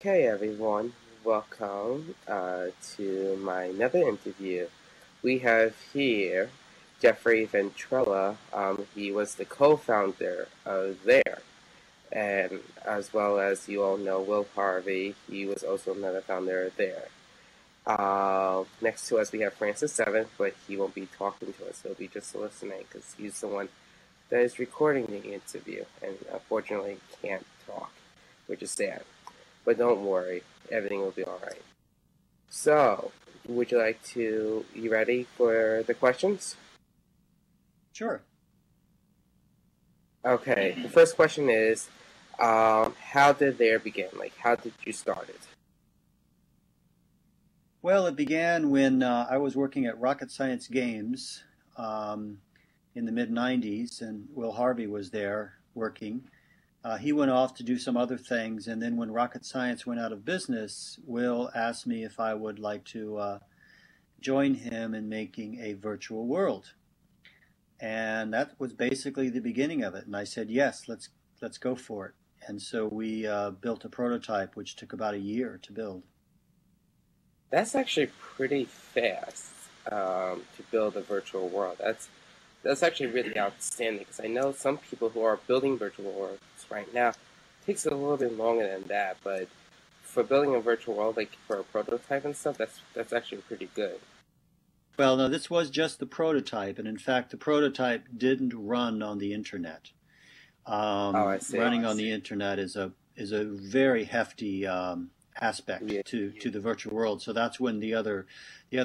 Hey everyone, welcome to my another interview. We have here Jeffery Ventralla. He was the co-founder of There, and as well as you all know, Will Harvey. He was also another founder of There. Next to us, we have Francis Seventh, but he won't be talking to us. He'll be just listening because he's the one that is recording the interview, and unfortunately can't talk, which is sad. But don't worry, everything will be alright. So, would you like to, you ready for the questions? Sure. Okay, the first question is, how did there begin? Like, how did you start it? Well, it began when I was working at Rocket Science Games um, in the mid 90s, and Will Harvey was there working. He went off to do some other things, and then when Rocket Science went out of business, Will asked me if I would like to join him in making a virtual world. And that was basically the beginning of it. And I said, yes, let's go for it. And so we built a prototype, which took about a year to build. That's actually pretty fast to build a virtual world. That's actually really outstanding because I know some people who are building virtual worlds right now it takes a little bit longer than that, but for building a virtual world, like for a prototype and stuff, that's actually pretty good. Well, no, this was just the prototype, and in fact, the prototype didn't run on the internet. Oh, I see. Running on the internet is a very hefty aspect Yeah. to the virtual world. So that's when the other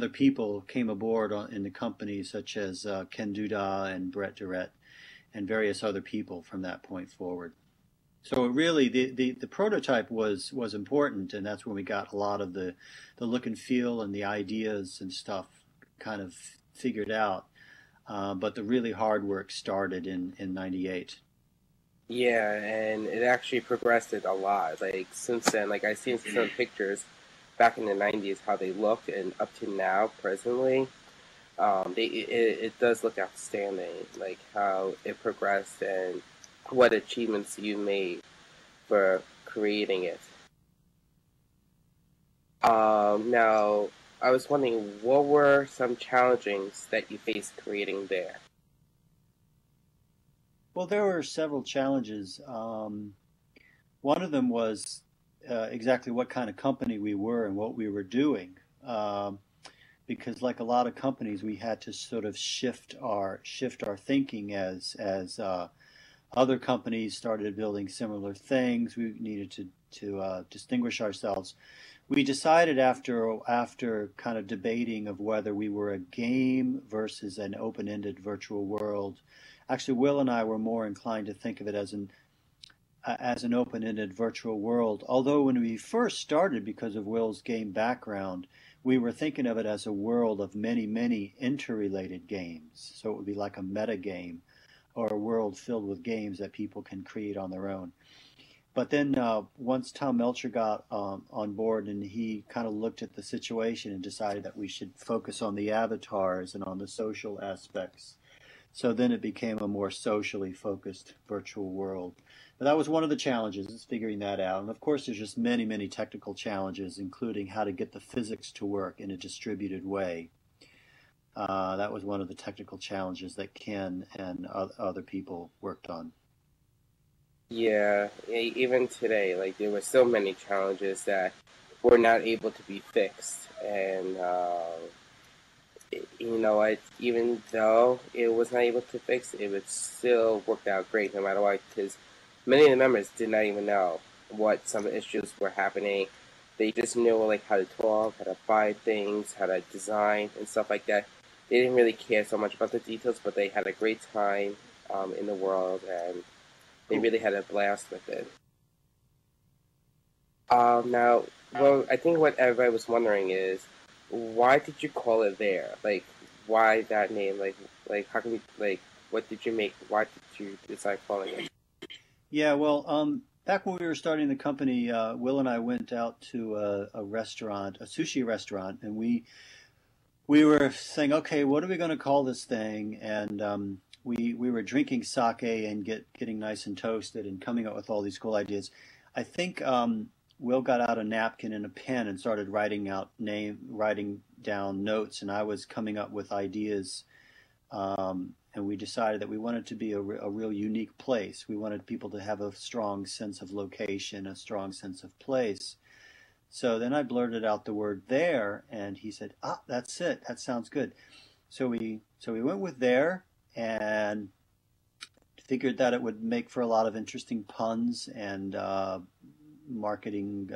people came aboard in the company, such as Ken Duda and Brett Durrett and various other people from that point forward. So really, the prototype was important, and that's when we got a lot of the look and feel and the ideas and stuff kind of figured out. But the really hard work started in '98. Yeah, and it actually progressed it a lot. Like since then, like I've seen some pictures back in the '90s how they looked, and up to now, presently, it does look outstanding. Like how it progressed and what achievements you made for creating it. Now, I was wondering, what were some challenges that you faced creating there? Well, there were several challenges. One of them was exactly what kind of company we were and what we were doing. Because, like a lot of companies, we had to sort of shift our thinking as other companies started building similar things. We needed to distinguish ourselves. We decided after kind of debating of whether we were a game versus an open-ended virtual world. Actually, Will and I were more inclined to think of it as an open-ended virtual world. Although when we first started, because of Will's game background, we were thinking of it as a world of many interrelated games. So it would be like a meta game or a world filled with games that people can create on their own. But then once Tom Melcher got on board and he kind of looked at the situation and decided that we should focus on the avatars and on the social aspects. So then it became a more socially focused virtual world. But that was one of the challenges, is figuring that out. And of course, there's just many technical challenges, including how to get the physics to work in a distributed way. That was one of the technical challenges that Ken and other people worked on. Yeah, even today, like there were so many challenges that were not able to be fixed, and you know what? Even though it was not able to fix, it would still work out great no matter what. Because many of the members did not even know what some issues were happening. They just knew like how to talk, how to buy things, how to design and stuff like that. They didn't really care so much about the details, but they had a great time in the world, and they Cool. really had a blast with it. Now, well, I think what everybody was wondering is, why did you call it there? Like, why that name? Like, how can you, like, what did you make? Why did you decide calling it? Yeah, well, back when we were starting the company, Will and I went out to a restaurant, a sushi restaurant, and we were saying, okay, what are we going to call this thing? And we were drinking sake and getting nice and toasted and coming up with all these cool ideas. I think Will got out a napkin and a pen and started writing down notes, and I was coming up with ideas. And we decided that we wanted to be a real unique place. We wanted people to have a strong sense of location, a strong sense of place. So then I blurted out the word there, and he said, "Ah, that's it. That sounds good." So we went with there, and figured that it would make for a lot of interesting puns and marketing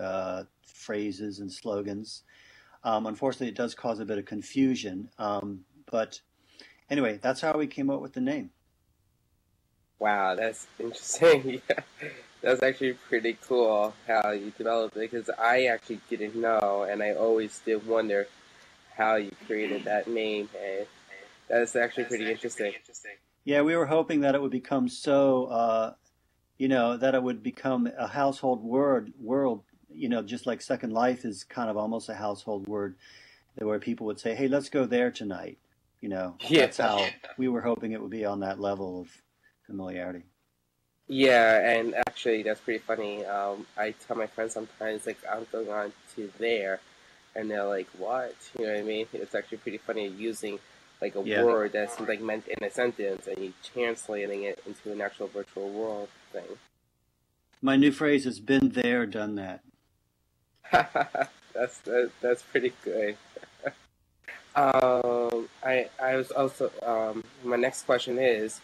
phrases and slogans. Unfortunately, it does cause a bit of confusion, but anyway, that's how we came up with the name. Wow, that's interesting. Yeah, that's actually pretty cool how you developed it because I actually didn't know, and I always did wonder how you created that name, and that's actually pretty interesting. Yeah, we were hoping that it would become so, that it would become a household world, just like Second Life is kind of almost a household word, where people would say, "Hey, let's go there tonight." Yeah, That's how we were hoping it would be on that level of familiarity. yeah, and actually that's pretty funny. I tell my friends sometimes like I'm going on to there, and they're like, "What?" You know what I mean? It's actually pretty funny using like a Yeah. word that's like meant in a sentence, and you translating it into an actual virtual world thing. My new phrase has been there, done that. That's pretty good. I was also my next question is,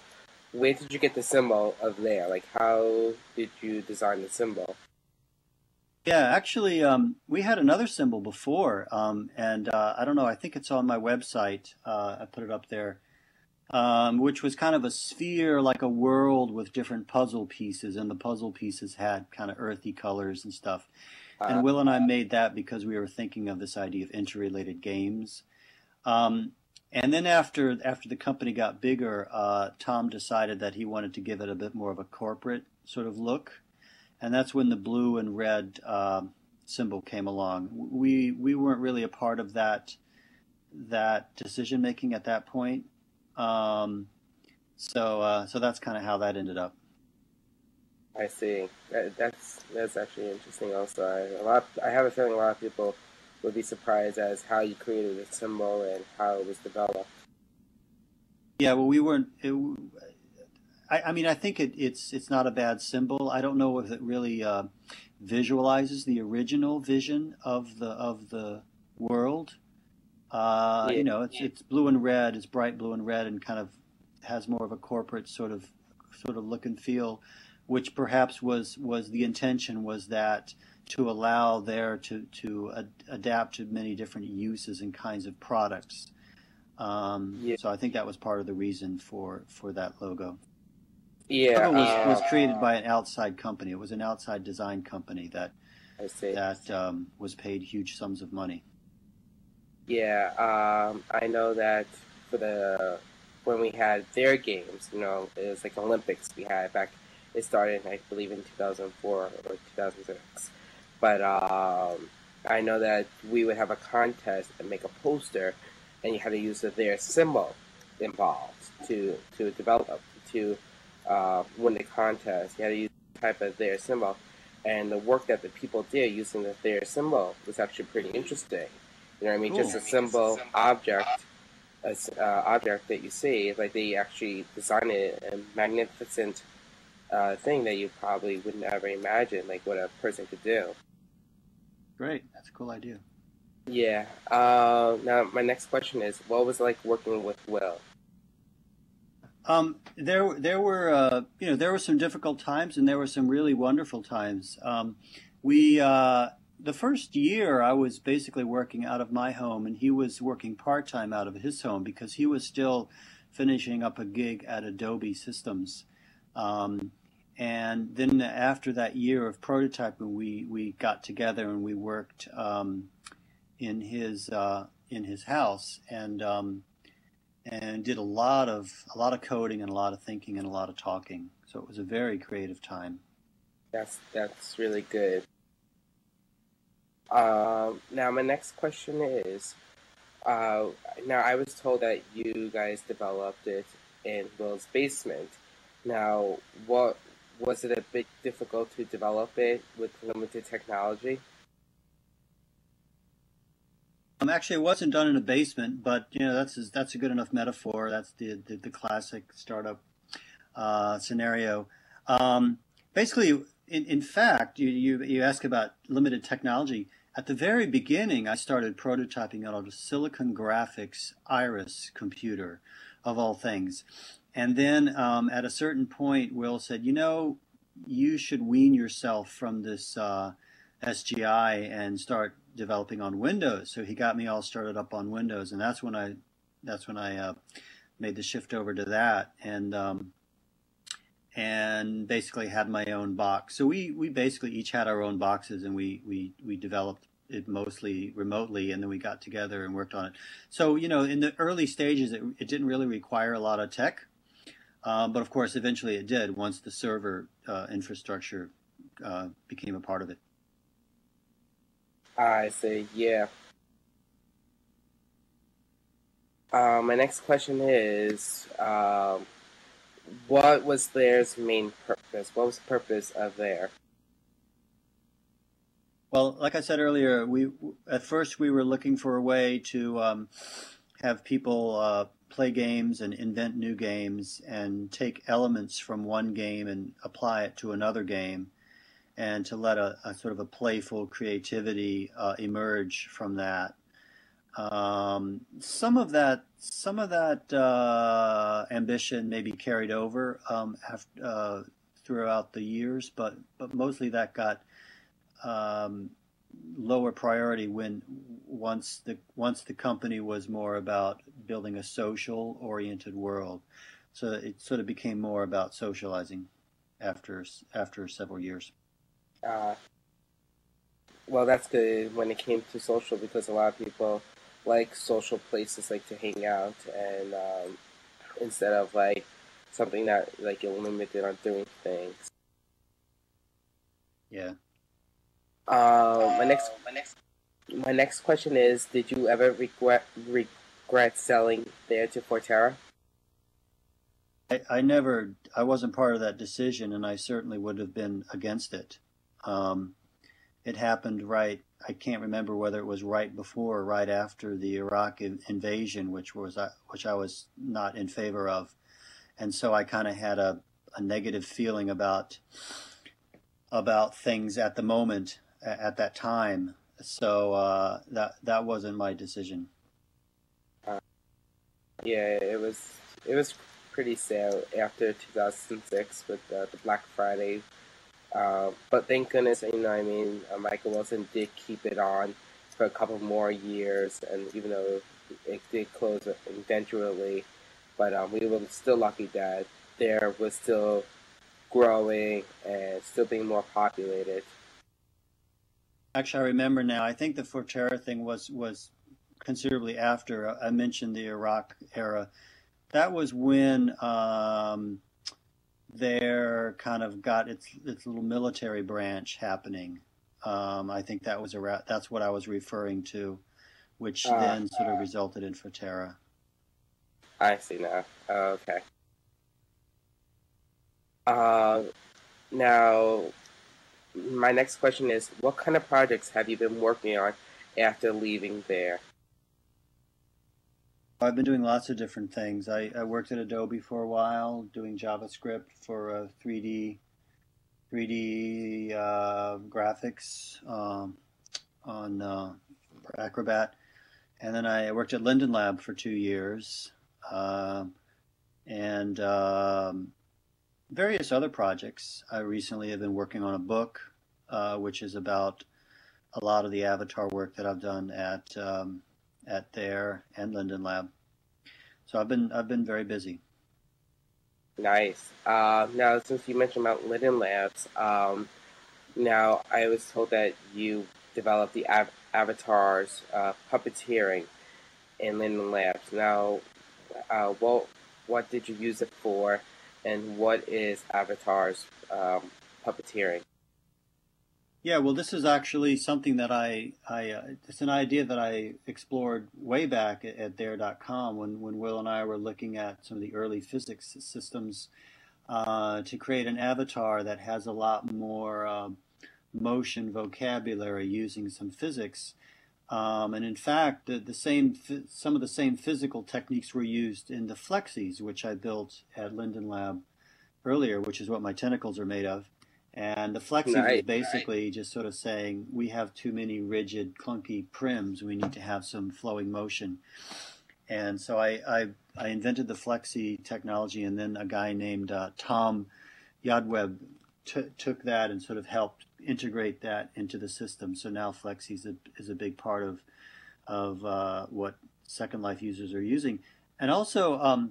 where did you get the symbol of there? Like, how did you design the symbol? Yeah, actually, we had another symbol before, and I don't know. I think it's on my website. I put it up there, which was kind of a sphere, like a world with different puzzle pieces, and the puzzle pieces had kind of earthy colors and stuff. And Uh, Will and I made that because we were thinking of this idea of interrelated games. Um, and then after the company got bigger, Tom decided that he wanted to give it a bit more of a corporate sort of look, and that's when the blue and red symbol came along. We weren't really a part of that decision making at that point. Um, so that's kind of how that ended up. I see. That's actually interesting. Also, I have a feeling a lot of people would be surprised as how you created the symbol and how it was developed. Yeah, well, we weren't. I mean, I think it's not a bad symbol. I don't know if it really visualizes the original vision of the world. Yeah, It's blue and red. It's bright blue and red, and kind of has more of a corporate sort of look and feel, which perhaps was the intention, was that to allow there to adapt to many different uses and kinds of products. yeah, So I think that was part of the reason for that logo. yeah. Logo was created by an outside company. It was an outside design company I see. that was paid huge sums of money. Yeah, I know that for the when we had their games, it was like Olympics we had back. It started, I believe, in 2004 or 2006. But I know that we would have a contest and make a poster, and you had to use their symbol involved to develop to win the contest. You had to use type of their symbol, and the work that the people did using their symbol was actually pretty interesting. You know what I mean? Just Cool. a simple object that you see, like they actually designed it a magnificent thing that you probably would never imagine, like what a person could do. Great. That's a cool idea. Yeah. Now my next question is, what was it like working with Will? There were some difficult times, and there were some really wonderful times. We The first year I was basically working out of my home, and he was working part time out of his home because he was still finishing up a gig at Adobe Systems. Um, and then after that year of prototyping, we got together and we worked in his house, and did a lot of coding and a lot of thinking and a lot of talking. So it was a very creative time. That's really good. Now my next question is, uh, now I was told that you guys developed it in Will's basement. Now, what? Was it a bit difficult to develop it with limited technology? Actually, it wasn't done in a basement, but that's a good enough metaphor. That's the classic startup scenario. Um, Basically, in fact, you ask about limited technology. At the very beginning, I started prototyping out of a Silicon Graphics Iris computer, of all things. And then at a certain point, Will said, you should wean yourself from this SGI and start developing on Windows. So he got me all started up on Windows, and that's when I made the shift over to that, and basically had my own box. So we basically each had our own boxes, and we developed it mostly remotely, and then we got together and worked on it. So in the early stages, it didn't really require a lot of tech, but of course, eventually it did once the server infrastructure became a part of it. I see. Yeah. My next question is, what was theirs main purpose? What was the purpose of their? Well, like I said earlier, we at first we were looking for a way to have people play games and invent new games and take elements from one game and apply it to another game, and to let a sort of a playful creativity emerge from that. Some of that ambition maybe carried over throughout the years, but mostly that got um, lower priority when once the company was more about building a social oriented world. So it sort of became more about socializing after several years. Uh, well, that's good when it came to social because a lot of people like social places like to hang out and instead of like something that like you're limited on doing things. Yeah. My next my next question is: did you ever regret selling there to Forterra? I wasn't part of that decision, and I certainly would have been against it. Um, it happened right. I can't remember whether it was right before or right after the Iraq invasion, which I was not in favor of, and so I kind of had a negative feeling about things at the moment at that time. So that wasn't my decision. Uh, yeah, it was pretty sad after 2006 with the Black Friday. But thank goodness, I mean, Michael Wilson did keep it on for a couple more years, and even though it did close eventually, but we were still lucky that there was still growing and still being more populated. Actually, I remember now. I think the Forterra thing was considerably after I mentioned the Iraq era. That was when there kind of got its little military branch happening. I think that's what I was referring to, which Uh, then sort of resulted in Forterra. I see now. Okay. Uh, Now, my next question is, what kind of projects have you been working on after leaving there? I've been doing lots of different things. I worked at Adobe for a while, doing JavaScript for 3D graphics on Acrobat, and then I worked at Linden Lab for 2 years, uh, and various other projects. I recently have been working on a book, which is about a lot of the avatar work that I've done at there and Linden Lab. So I've been very busy. Nice. Now, since you mentioned about Linden Labs, now I was told that you developed the avatars puppeteering in Linden Labs. Now, what did you use it for, and what is avatars puppeteering? Yeah, well, this is actually something that it's an idea that I explored way back at there.com when Will and I were looking at some of the early physics systems. to create an avatar that has a lot more motion vocabulary using some physics. And in fact, some of the same physical techniques were used in the Flexies, which I built at Linden Lab earlier, which is what my tentacles are made of. And the Flexies is Nice. basically just sort of saying we have too many rigid, clunky prims. We need to have some flowing motion. And so I invented the Flexi technology, and then a guy named Tom Yadweb took that and sort of helped integrate that into the system. So now Flexi is a big part of what Second Life users are using. And also,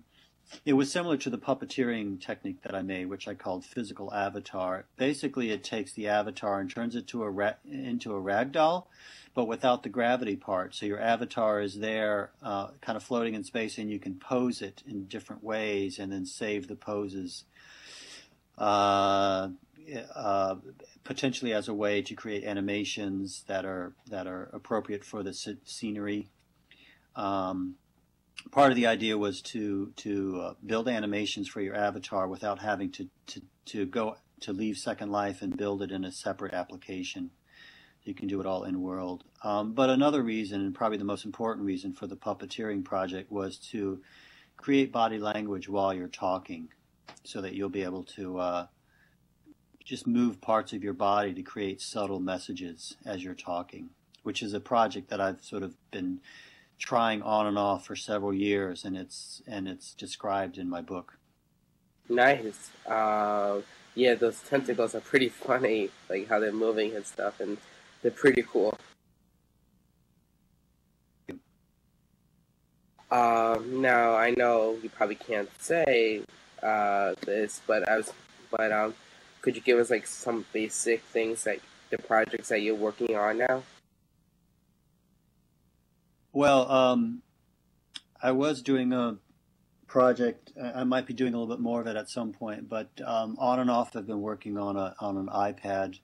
it was similar to the puppeteering technique that I made, which I called physical avatar. Basically, it takes the avatar and turns it into a ragdoll, but without the gravity part. So your avatar is there, kind of floating in space, and you can pose it in different ways and then save the poses. Potentially as a way to create animations that are appropriate for the scenery. Part of the idea was to build animations for your avatar without having to leave Second Life and build it in a separate application. You can do it all in world. But another reason, and probably the most important reason for the puppeteering project, was to create body language while you're talking, so that you'll be able to just move parts of your body to create subtle messages as you're talking, which is a project that I've sort of been trying on and off for several years, and it's described in my book. Nice. Yeah, those tentacles are pretty funny, like how they're moving and stuff, and they're pretty cool. Now I know you probably can't say this, but could you give us like some basic things, like the projects that you're working on now? Well, I was doing a project. I might be doing a little bit more of it at some point, but on and off, I've been working on an iPad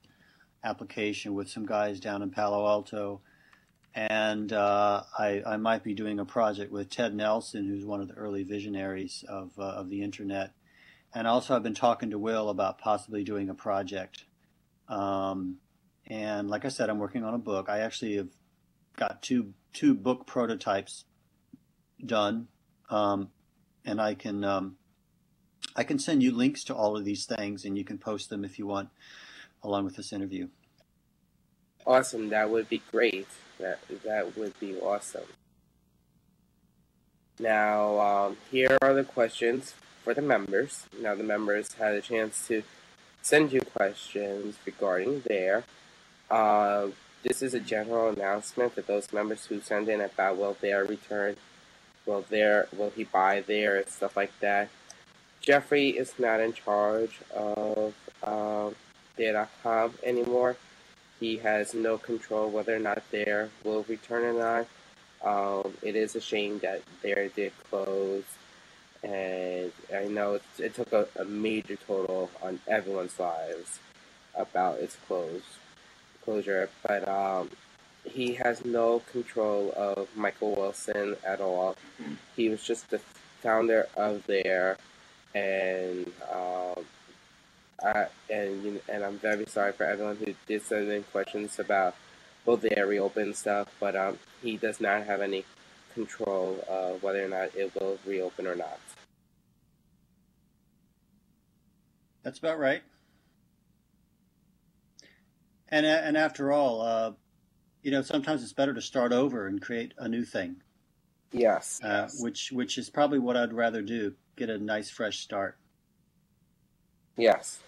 application with some guys down in Palo Alto, and I might be doing a project with Ted Nelson, who's one of the early visionaries of the internet. And also, I've been talking to Will about possibly doing a project. And like I said, I'm working on a book. I actually have got two book prototypes done, and I can send you links to all of these things, and you can post them if you want, along with this interview. Awesome, that would be great. That would be awesome. Now, here are the questions for the members. Now, the members had a chance to send you questions regarding there. This is a general announcement for those members who send in about will there return, will he buy there, and stuff like that. Jeffrey is not in charge of there.com anymore. He has no control whether or not there will return or not. It is a shame that there did close, and I know it took a major total on everyone's lives about its closure, but he has no control of Michael Wilson at all. He was just the founder of there, and and I'm very sorry for everyone who did send in questions about will there reopen stuff, but he does not have any control of whether or not it will reopen or not. That's about right. And after all, sometimes it's better to start over and create a new thing. Yes. Which is probably what I'd rather do. Get a nice fresh start. Yes.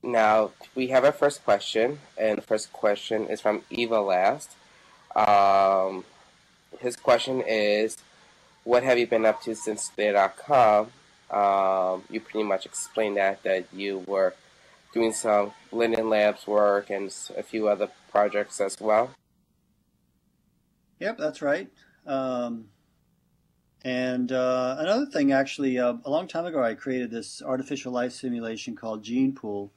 Now, we have our first question, and the first question is from Eva Last. His question is, what have you been up to since there.com? You pretty much explained that you were doing some Linden Labs work and a few other projects as well. Yep, that's right. And another thing, actually, a long time ago, I created this artificial life simulation called Gene Pool.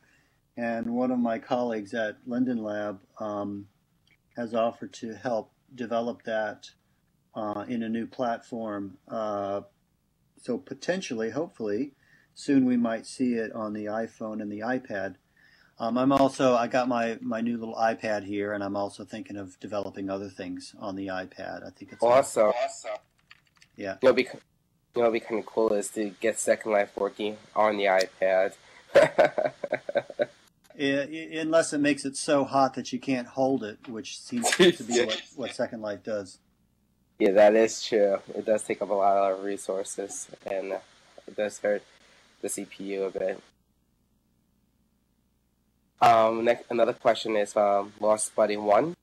And one of my colleagues at Linden Lab has offered to help develop that in a new platform. So potentially, hopefully, soon we might see it on the iPhone and the iPad. I got my new little iPad here, and I'm also thinking of developing other things on the iPad. I think it's Also, yeah. you know, be, be kind of cool is to get Second Life working on the iPad. Unless it makes it so hot that you can't hold it, which seems to be what Second Life does. Yeah, that is true. It does take up a lot of resources, and it does hurt the CPU a bit. Another question is from Lost Buddy 1.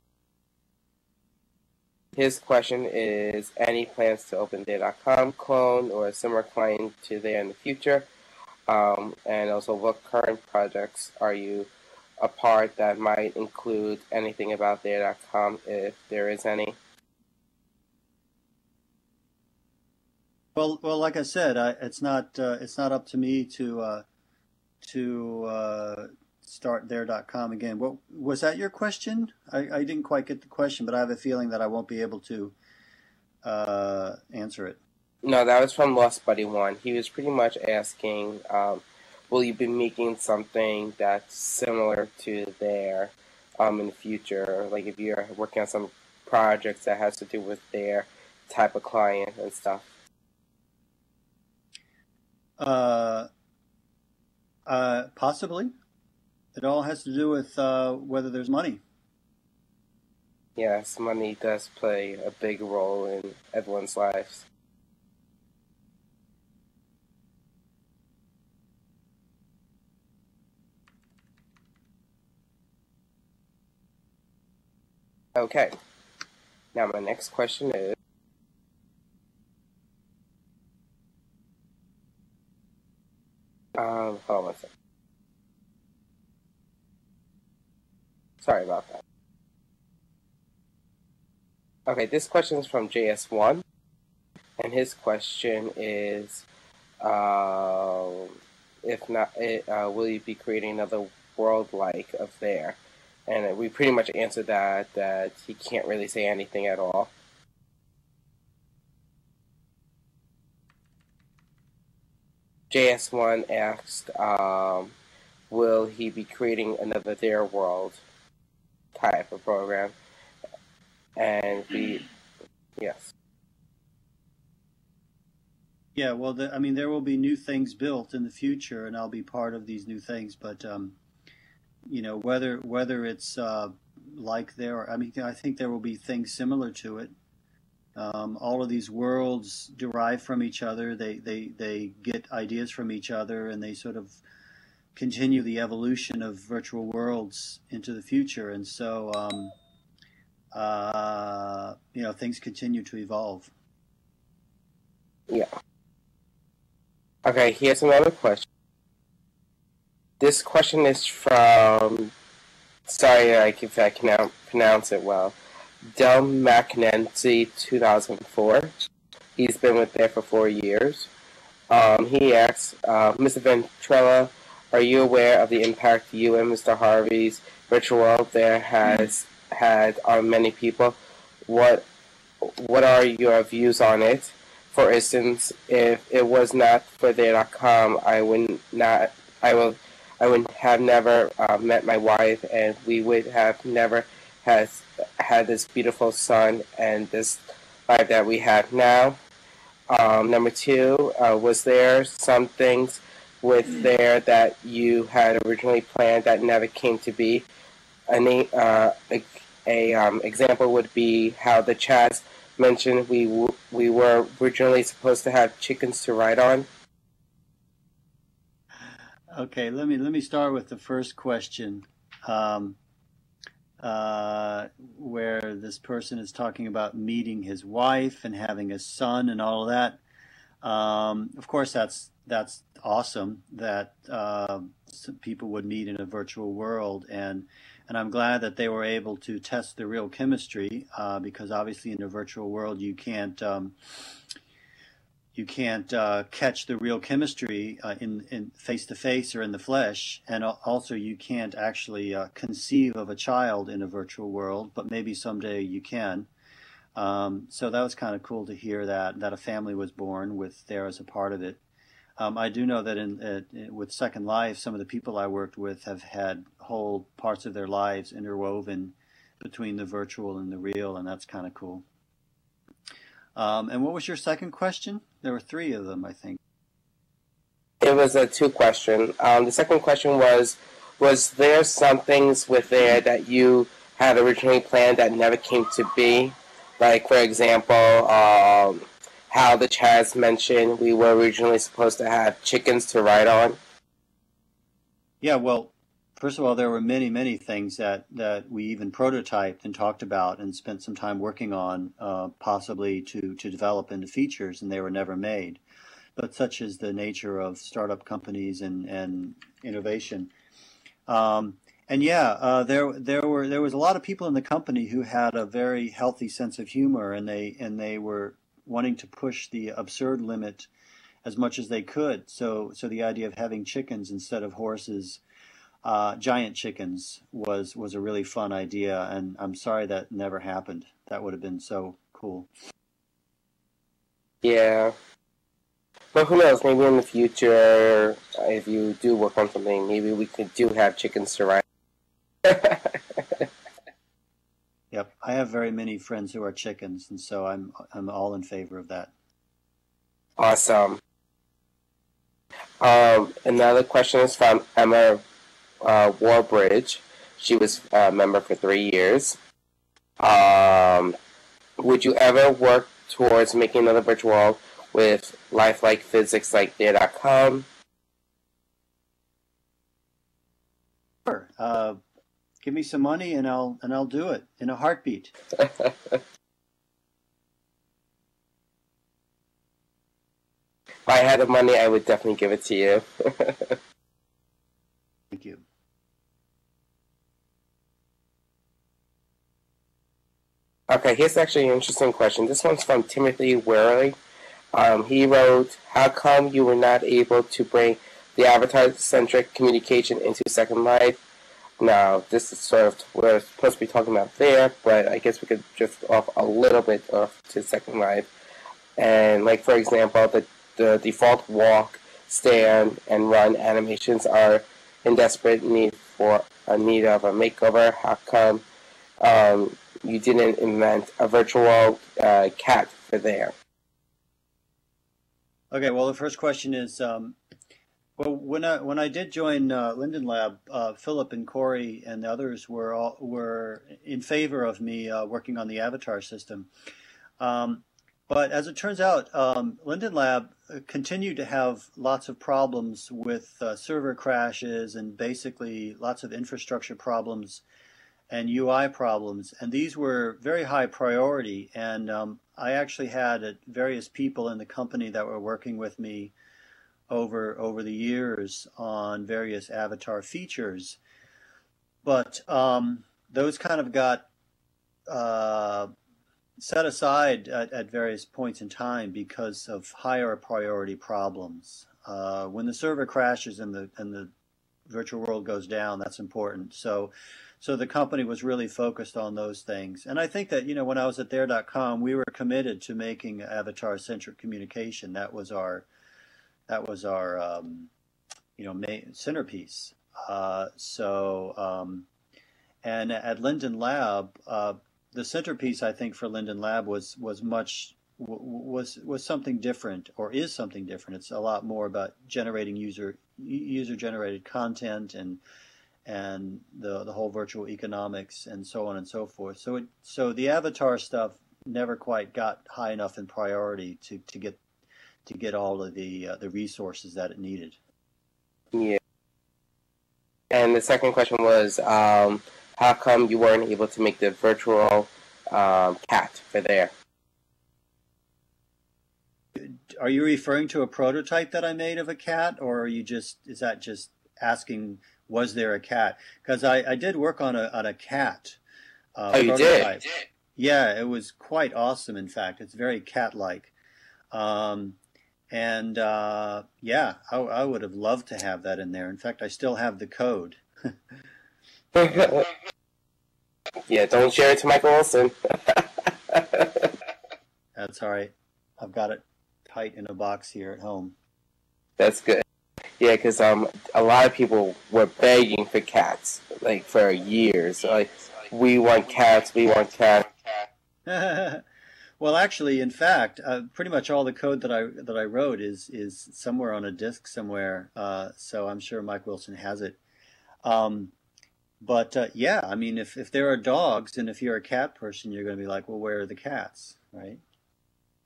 His question is, any plans to open there.com clone or a similar client to there in the future? And also, what current projects are you a part that might include anything about there.com, if there is any? Well, like I said, it's not up to me to start there.com again. What was that your question? I didn't quite get the question, but I have a feeling that I won't be able to answer it. No, that was from Lost Buddy 1. He was pretty much asking, will you be making something that's similar to there in the future? Like if you're working on some projects that has to do with their type of client and stuff. Possibly. It all has to do with whether there's money. Yes, money does play a big role in everyone's lives. Okay. Now my next question is, hold on one second. Sorry about that. Okay, this question is from JS1, and his question is, if not, will you be creating another world like of there? And we pretty much answered that he can't really say anything at all. JS1 asked, will he be creating another There world type of program? And yes. Yeah, well, I mean, there will be new things built in the future, and I'll be part of these new things. But whether it's like there, I mean, I think there will be things similar to it. All of these worlds derive from each other. They get ideas from each other, and they sort of continue the evolution of virtual worlds into the future. And so, things continue to evolve. Yeah. Okay, here's another question. This question is from, sorry if I cannot pronounce it well, Del McNancy 2004. He's been with there for 4 years. He asks, Mr. Ventralla, are you aware of the impact you and Mr. Harvey's virtual world there has had on many people? What are your views on it? For instance, if it was not for there.com, I would have never met my wife, and we would have never had this beautiful son and this life that we have now. Number 2, was there some things with there that you had originally planned that never came to be? An example would be how the chats mentioned we were originally supposed to have chickens to ride on. Okay, let me start with the first question, where this person is talking about meeting his wife and having a son and all of that. Of course, that's awesome that some people would meet in a virtual world, and I'm glad that they were able to test the real chemistry, because obviously in a virtual world you can't catch the real chemistry in face to face or in the flesh, and also you can't actually conceive of a child in a virtual world, but maybe someday you can. So that was kind of cool to hear that a family was born with there as a part of it. I do know that with Second Life, some of the people I worked with have had whole parts of their lives interwoven between the virtual and the real, and that's kind of cool. And what was your second question? There were three of them, I think. It was a two question. The second question was there some things with there that you had originally planned that never came to be? Like, for example, how the Chaz mentioned we were originally supposed to have chickens to ride on? Yeah, well, first of all, there were many, many things that we even prototyped and talked about and spent some time working on, possibly to develop into features, and they were never made. But such is the nature of startup companies and innovation. And yeah, there was a lot of people in the company who had a very healthy sense of humor, and they were wanting to push the absurd limit as much as they could. So the idea of having chickens instead of horses, giant chickens, was a really fun idea, and I'm sorry that never happened. That would have been so cool. Yeah. But who knows, maybe in the future, if you do work on something, maybe we could do have chickens to ride. Yep, I have very many friends who are chickens, and so I'm all in favor of that. Awesome. Another question is from Emma Warbridge. She was a member for 3 years. Would you ever work towards making another virtual world with lifelike physics like there.com? Sure. Give me some money and I'll do it in a heartbeat. If I had the money, I would definitely give it to you. Thank you. Okay, here's actually an interesting question. This one's from Timothy Worley. He wrote, how come you were not able to bring the avatar-centric communication into Second Life? Now, this is sort of what we're supposed to be talking about there, but I guess we could drift off a little bit off to Second Life. And, like, for example, the default walk, stand, and run animations are in desperate need of a makeover. How come you didn't invent a virtual cat for there? Okay, well, the first question is, well, when I did join Linden Lab, Philip and Corey and the others were in favor of me working on the avatar system. But as it turns out, Linden Lab continued to have lots of problems with server crashes and basically lots of infrastructure problems and UI problems, and these were very high priority. And I actually had various people in the company that were working with me over the years on various avatar features, but those kind of got set aside at various points in time because of higher priority problems. When the server crashes and the virtual world goes down, that's important. So the company was really focused on those things. And I think that, when I was at there.com, we were committed to making avatar-centric communication. That was our centerpiece. And at Linden Lab, the centerpiece, I think, for Linden Lab was something different, or is something different. It's a lot more about generating user-generated content and the whole virtual economics and so on and so forth. So the avatar stuff never quite got high enough in priority to get all of the resources that it needed. Yeah. And the second question was, how come you weren't able to make the virtual cat for there? Are you referring to a prototype that I made of a cat, or is that just asking, was there a cat? Because I did work on a cat Oh, you prototype. did? Yeah, it was quite awesome. In fact, it's very cat-like. Yeah, I would have loved to have that in there. In fact, I still have the code. Yeah, don't share it to Michael Wilson. That's all right. I've got it tight in a box here at home. That's good. Yeah, because a lot of people were begging for cats like for years. Like, we want cats, we want cats. Well, actually, in fact, pretty much all the code that I wrote is somewhere on a disk somewhere. So I'm sure Mike Wilson has it. Um, but yeah, I mean, if there are dogs and if you're a cat person, you're going to be like, well, where are the cats, right?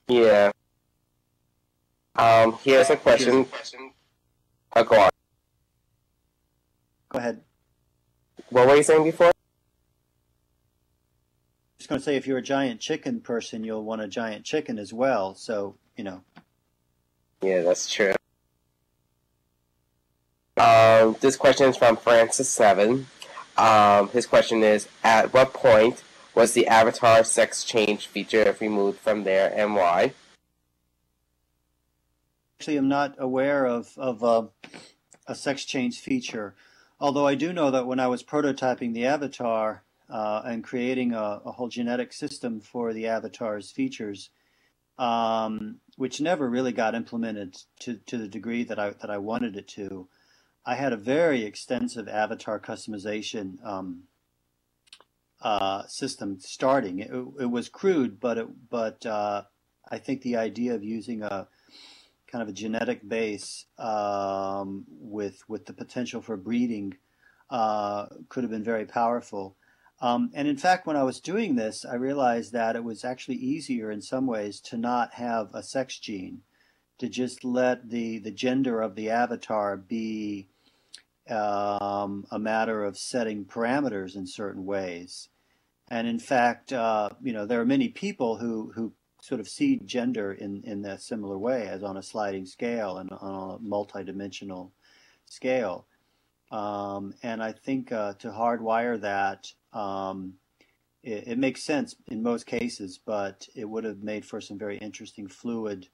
Yeah. Here's a question. Go on. Go ahead. What were you saying before? Just going to say, if you're a giant chicken person, you'll want a giant chicken as well. So, you know. Yeah, that's true. This question is from Francis7. His question is, at what point was the avatar sex change feature removed from there, and why? Actually, I'm not aware of a sex change feature, although I do know that when I was prototyping the avatar and creating a whole genetic system for the avatar's features, which never really got implemented to the degree that I wanted it to, I had a very extensive avatar customization system starting. It was crude, but I think the idea of using a kind of a genetic base with the potential for breeding could have been very powerful. And in fact, when I was doing this, I realized that it was actually easier in some ways to not have a sex gene, to just let the gender of the avatar be a matter of setting parameters in certain ways. And in fact, you know, there are many people who sort of see gender in that similar way, as on a sliding scale and on a multidimensional scale. And I think to hardwire that, it makes sense in most cases, but it would have made for some very interesting fluid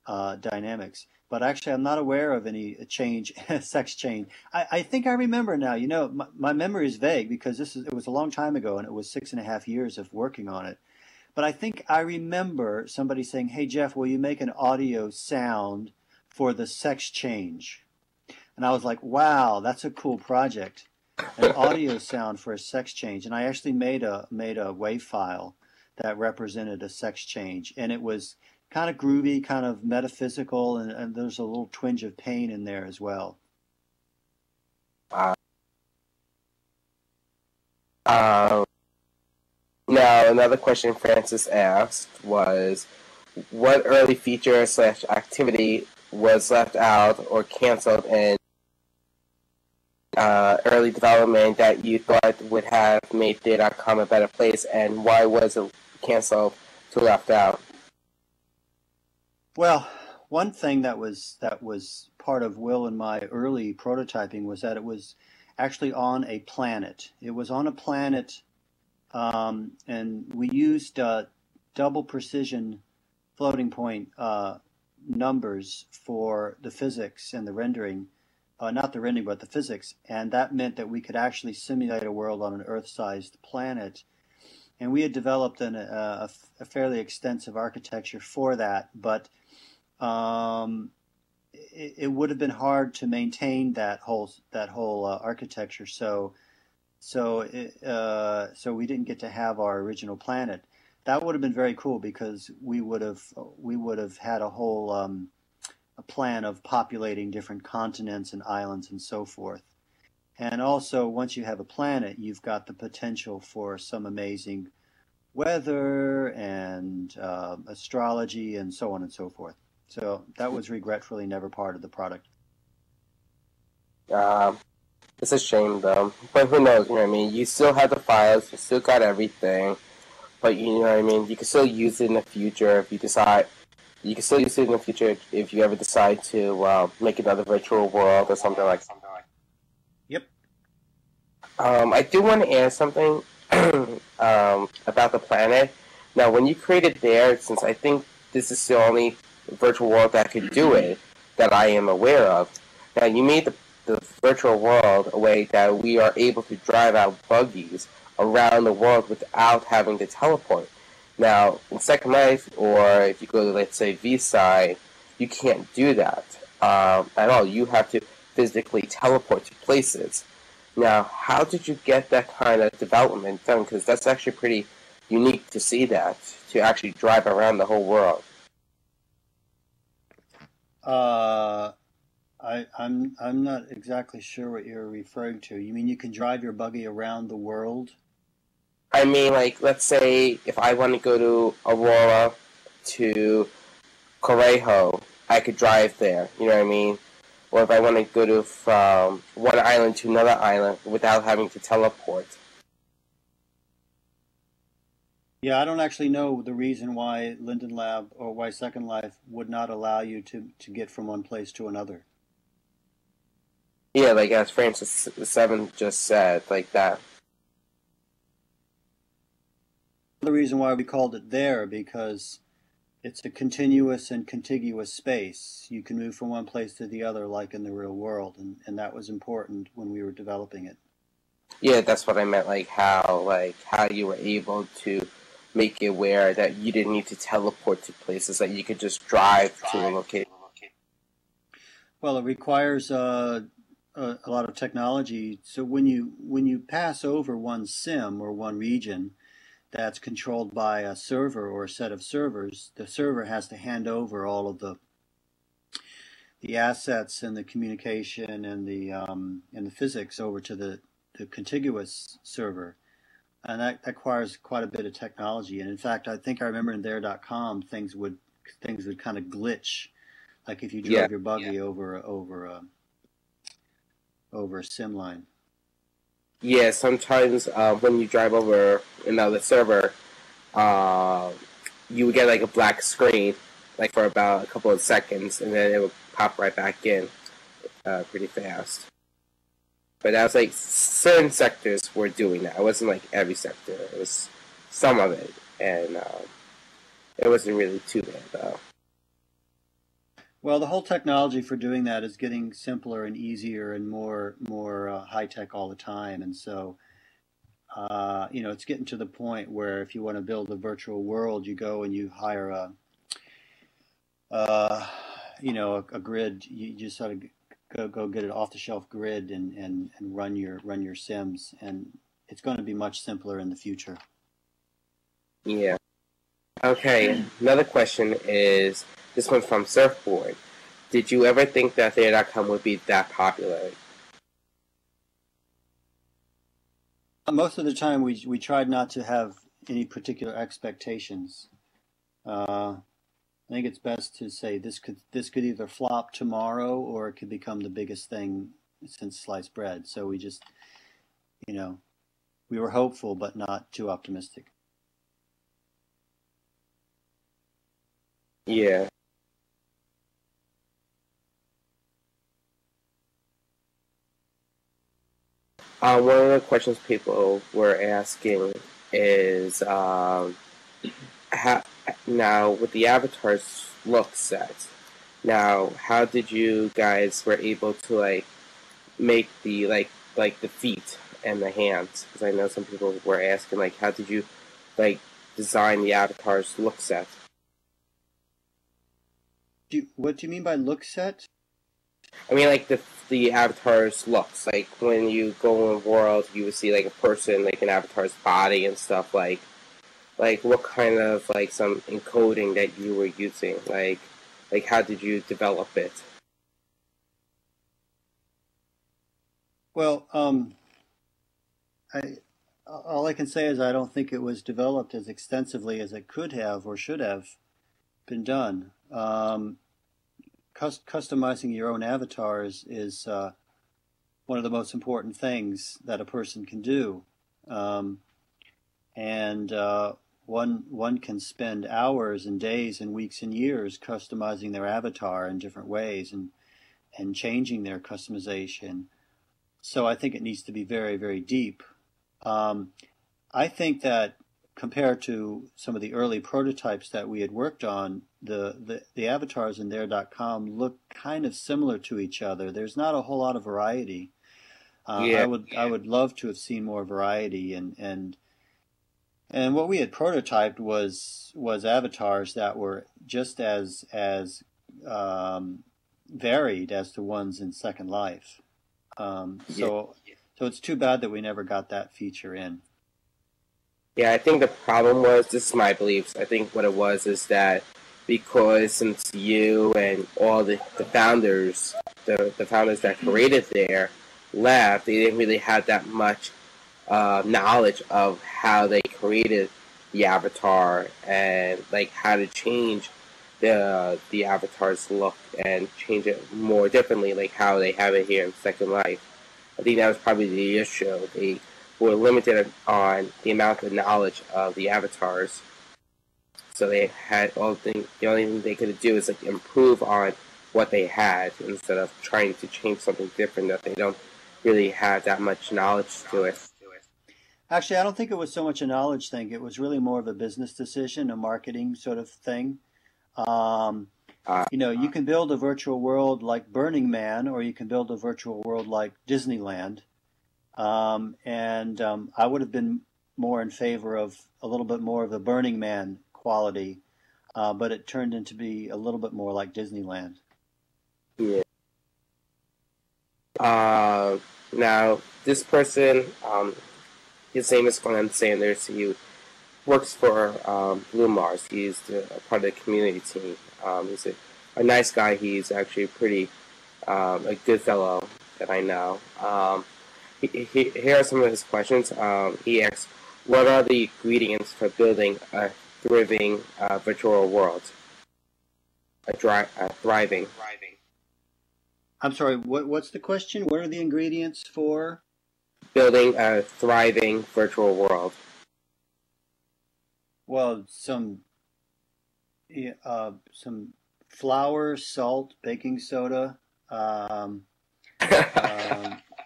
dynamics. But actually, I'm not aware of any change, sex change. I think I remember now. You know, my memory is vague because it was a long time ago, and it was 6.5 years of working on it. But I think I remember somebody saying, "Hey Jeff, will you make an audio sound for the sex change?" And I was like, "Wow, that's a cool project, an audio sound for a sex change." And I actually made a WAV file that represented a sex change, and it was kind of groovy, kind of metaphysical, and there's a little twinge of pain in there as well. Now, another question Francis asked was, what early feature slash activity was left out or canceled in early development that you thought would have made Data.com a better place, and why was it canceled to left out? Well, one thing that was part of Will and my early prototyping was that it was actually on a planet. It was on a planet, and we used double precision floating point numbers for the physics and the rendering, not the rendering, but the physics. And that meant that we could actually simulate a world on an Earth-sized planet. And we had developed a fairly extensive architecture for that, but it would have been hard to maintain that whole architecture. So we didn't get to have our original planet. That would have been very cool because we would have had a whole a plan of populating different continents and islands and so forth. And also, once you have a planet, you've got the potential for some amazing weather and astrology and so on and so forth. So that was regretfully never part of the product. It's a shame, though. But who knows, you know what I mean? You still have the files, you still got everything. But you know what I mean? You can still use it in the future if you decide. You can still use it in the future if you ever decide to make another virtual world or something like that. Yep. I do want to add something about the planet. Now, when you created there, since I think this is the only virtual world that could do it that I am aware of, now you made the virtual world a way that we are able to drive our buggies around the world without having to teleport. Now, in Second Life, or if you go to, let's say, V-Side, you can't do that. at all. You have to physically teleport to places. Now, how did you get that kind of development done? Because that's actually pretty unique to see that, to actually drive around the whole world. Uh, I'm not exactly sure what you're referring to. You mean you can drive your buggy around the world? I mean, like, let's say if I want to go to Aurora to Correjo, I could drive there. You know what I mean? Or if I want to go to from one island to another island without having to teleport. Yeah, I don't actually know the reason why Linden Lab or why Second Life would not allow you to get from one place to another. Yeah, like as Francis Seven just said, like that. The reason why we called it there because it's a continuous and contiguous space. You can move from one place to the other like in the real world, and that was important when we were developing it. Yeah, that's what I meant. Like how you were able to make it where that you didn't need to teleport to places, that you could just drive to a location. Well, it requires a lot of technology. So when you pass over one sim or one region that's controlled by a server or a set of servers, the server has to hand over all of the assets and the communication and the physics over to the contiguous server, and that requires quite a bit of technology. And in fact, I think I remember in there.com things would kind of glitch, like if you Yeah, drove your buggy over a sim line. yeah. Sometimes when you drive over another server, uh, you would get like a black screen, like for about a couple of seconds, and then it would pop right back in pretty fast. But that was like certain sectors were doing that. It wasn't like every sector. It was some of it, and it wasn't really too bad though. Well, the whole technology for doing that is getting simpler and easier and more high tech all the time, and so it's getting to the point where if you want to build a virtual world, you go and you hire uh, a grid. You just sort of go get an off the shelf grid and run your sims, and it's going to be much simpler in the future. Yeah. Okay. Another question is this one from Surfboard. Did you ever think that There.com would be that popular? Most of the time, we tried not to have any particular expectations. I think it's best to say this could either flop tomorrow or it could become the biggest thing since sliced bread. So we just, you know, we were hopeful but not too optimistic. Yeah. One of the questions people were asking is how, now with the avatar's look set. Now, how did you guys were able to like make the like the feet and the hands? Because I know some people were asking like how did you like design the avatar's look set? What do you mean by look set? I mean, like the avatar's looks. Like when you go in a world, you would see like a person, like an avatar's body and stuff. Like what kind of like some encoding that you were using? Like how did you develop it? Well, I all I can say is I don't think it was developed as extensively as it could have or should have been done. Customizing your own avatars is one of the most important things that a person can do, um, and one can spend hours and days and weeks and years customizing their avatar in different ways and changing their customization. So I think it needs to be very, very deep. Um, I think that compared to some of the early prototypes that we had worked on, the avatars in there.com look kind of similar to each other. There's not a whole lot of variety. I Yeah, would love to have seen more variety, and what we had prototyped was avatars that were just as um, varied as the ones in Second Life. Yeah. So it's too bad that we never got that feature in. Yeah, I think the problem was, this is my beliefs, I think what it was is that because since you and all the founders, the founders that created there left, they didn't really have that much knowledge of how they created the avatar and like how to change the avatar's look and change it more differently, like how they have it here in Second Life. I think that was probably the issue. They were limited on the amount of knowledge of the avatars, so they had all the only thing they could do is like improve on what they had instead of trying to change something different that they don't really have that much knowledge to it. Actually, I don't think it was so much a knowledge thing. It was really more of a business decision, a marketing sort of thing. Um, Uh, you can build a virtual world like Burning Man, or you can build a virtual world like Disneyland. And I would have been more in favor of a little bit more of the Burning Man quality, but it turned into be a little bit more like Disneyland. yeah. Now this person, his name is Glenn Sanders. He works for Blue Mars. He's a part of the community team. He's a nice guy. He's actually pretty a good fellow that I know. Here are some of his questions. He asks, "What are the ingredients for building a thriving virtual world? A thriving." I'm sorry, what's the question? What are the ingredients for? Building a thriving virtual world. Well, some flour, salt, baking soda,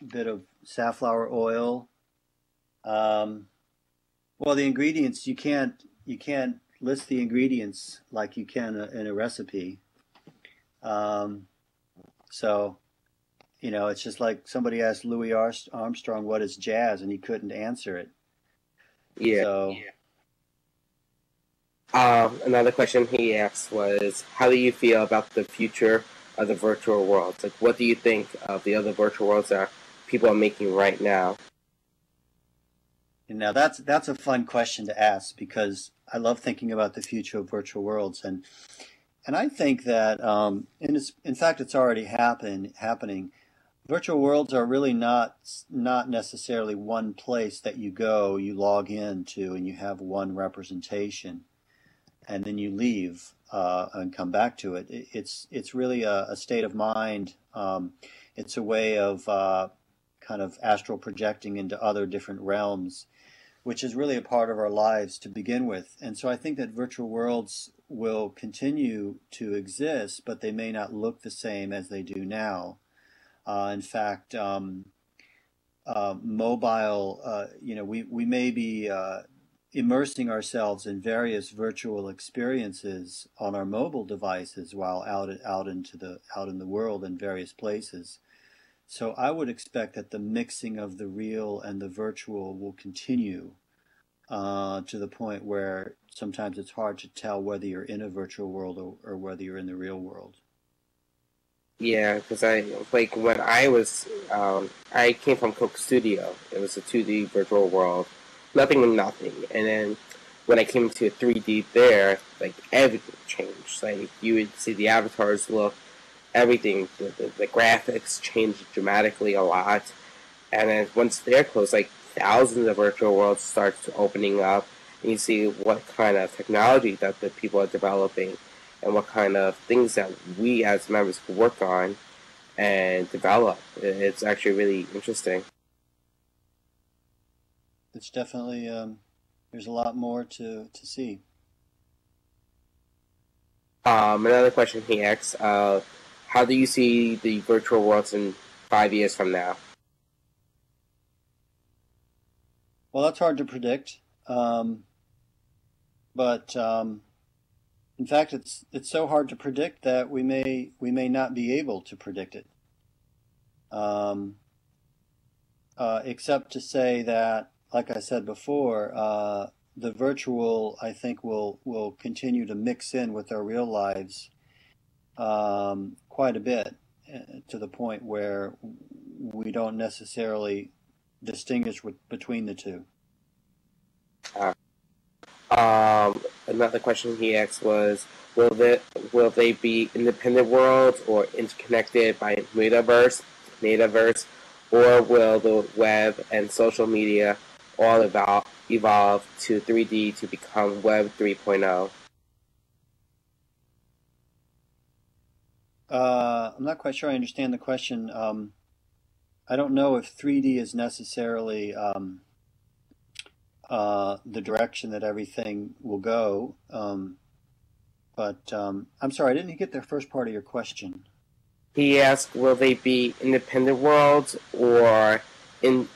bit of safflower oil. Well, the ingredients you can't list the ingredients like you can in a recipe. Um, so it's just like somebody asked Louis Armstrong what is jazz, and he couldn't answer it. Yeah. So Another question he asked was, "How do you feel about the future of the virtual worlds? Like, what do you think of the other virtual worlds that people are making right now?" now that's a fun question to ask because I love thinking about the future of virtual worlds, and I think that in fact it's already happening. Virtual worlds are really not necessarily one place that you log into, and you have one representation, and then you leave and come back to it. It's really a state of mind. It's a way of kind of astral projecting into other different realms, which is really a part of our lives to begin with. And so I think that virtual worlds will continue to exist, but they may not look the same as they do now. In fact, mobile, we may be immersing ourselves in various virtual experiences on our mobile devices while out in the world in various places. So I would expect that the mixing of the real and the virtual will continue to the point where sometimes it's hard to tell whether you're in a virtual world or whether you're in the real world. Yeah, because I like when I came from Coke Studio. It was a 2D virtual world, nothing with nothing. And then when I came to 3D there, like everything changed. Like you would see the avatars look, everything, the graphics changed dramatically a lot. And then once they're closed, like thousands of virtual worlds start opening up, and you see what kind of technology that the people are developing, and what kind of things that we as members can work on and develop. It's actually really interesting. It's definitely there's a lot more to see. Another question he asks, how do you see the virtual worlds in 5 years from now? Well, that's hard to predict, but in fact, it's so hard to predict that we may not be able to predict it, um, except to say that, like I said before, the virtual I think will continue to mix in with our real lives, quite a bit, to the point where we don't necessarily distinguish between the two. Another question he asked was, will they be independent worlds or interconnected by metaverse, or will the web and social media all evolve to 3D to become Web 3.0? I'm not quite sure I understand the question. I don't know if 3D is necessarily the direction that everything will go. But I'm sorry, I didn't get the first part of your question. He asked, will they be independent worlds or in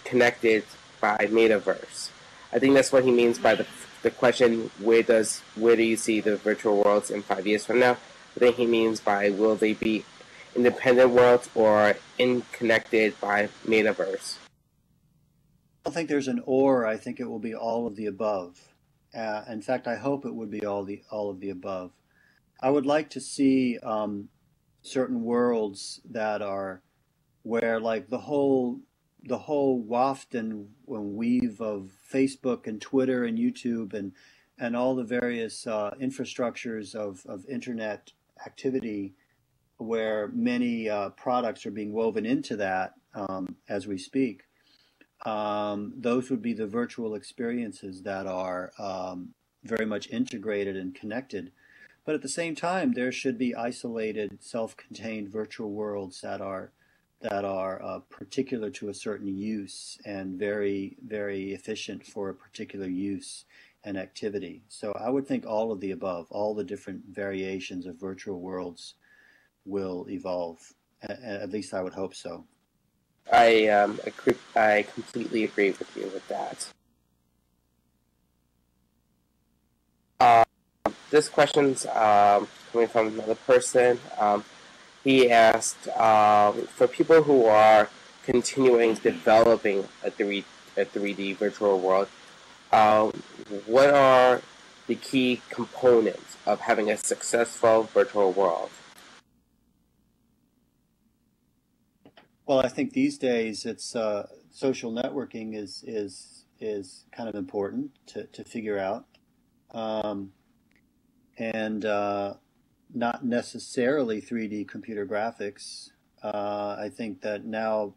connected by metaverse? I think that's what he means by the question, where do you see the virtual worlds in 5 years from now? I think he means by, will they be independent worlds or connected by metaverse? I don't think there's an or. I think it will be all of the above. In fact, I hope it would be all of the above. I would like to see certain worlds that are where, like, the whole waft and weave of Facebook and Twitter and YouTube and all the various infrastructures of internet activity, where many products are being woven into that as we speak. Those would be the virtual experiences that are very much integrated and connected. But at the same time, there should be isolated, self-contained virtual worlds that are particular to a certain use and very, very efficient for a particular use and activity. So I would think all of the above, all the different variations of virtual worlds will evolve. At least I would hope so. I completely agree with you with that. This question's coming from another person. He asked, for people who are continuing developing a 3D virtual world, what are the key components of having a successful virtual world? Well, I think these days it's social networking is kind of important to figure out, and not necessarily 3D computer graphics. I think that now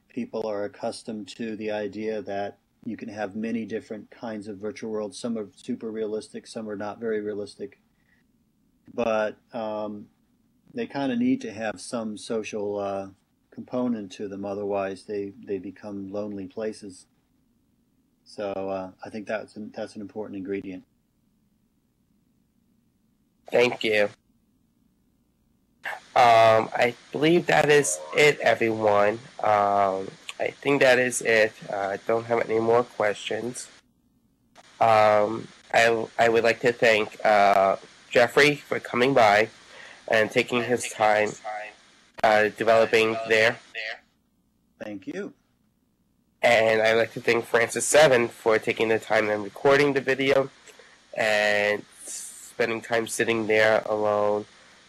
people are accustomed to the idea that you can have many different kinds of virtual worlds. Some are super realistic, some are not very realistic, but they kind of need to have some social component to them, otherwise they become lonely places. So I think that's an important ingredient. Thank you. I believe that is it, everyone. I think that is it. I don't have any more questions. I would like to thank Jeffery for coming by and taking his time developing there. Thank you. And I'd like to thank Francis7 for taking the time and recording the video and spending time sitting there alone,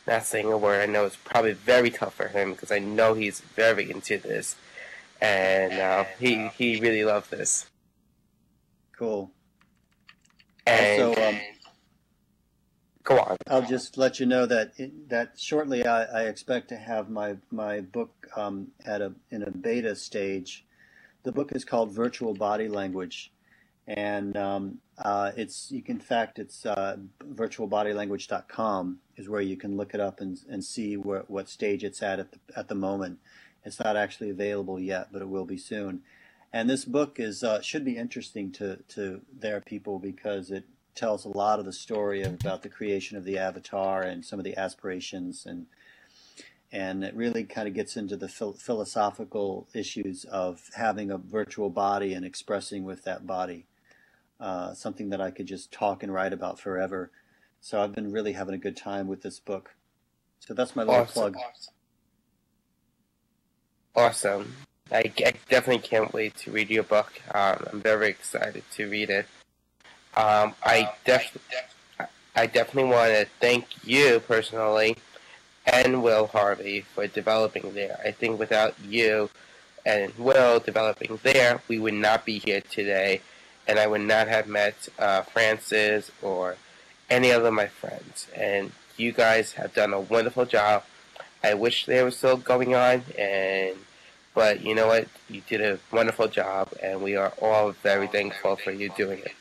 not saying a word. I know it's probably very tough for him because I know he's very into this, and he really loves this. Cool. And also, go on. I'll just let you know that shortly I expect to have my book in a beta stage. The book is called Virtual Body Language, and it's virtualbodylanguage.com is where you can look it up and see what stage it's at the moment. It's not actually available yet, but it will be soon. And this book should be interesting to their people because it tells a lot of the story about the creation of the avatar and some of the aspirations, and it really kind of gets into the philosophical issues of having a virtual body and expressing with that body, something that I could just talk and write about forever. So I've been really having a good time with this book. So that's my little plug. Awesome. I definitely can't wait to read your book. I'm very excited to read it. I I definitely want to thank you personally and Will Harvey for developing there. I think without you and Will developing there, we would not be here today, and I would not have met Francis or any other of my friends. And you guys have done a wonderful job. I wish they were still going on, but you know what? You did a wonderful job, and we are all very thankful for you doing it.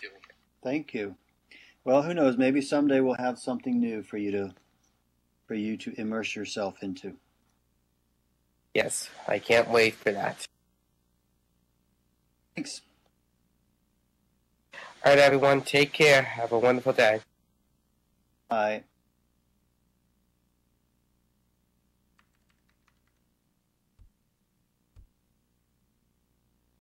Thank you. Well, who knows? Maybe someday we'll have something new for you to immerse yourself into. Yes, I can't wait for that. Thanks. All right, everyone, take care. Have a wonderful day. Bye.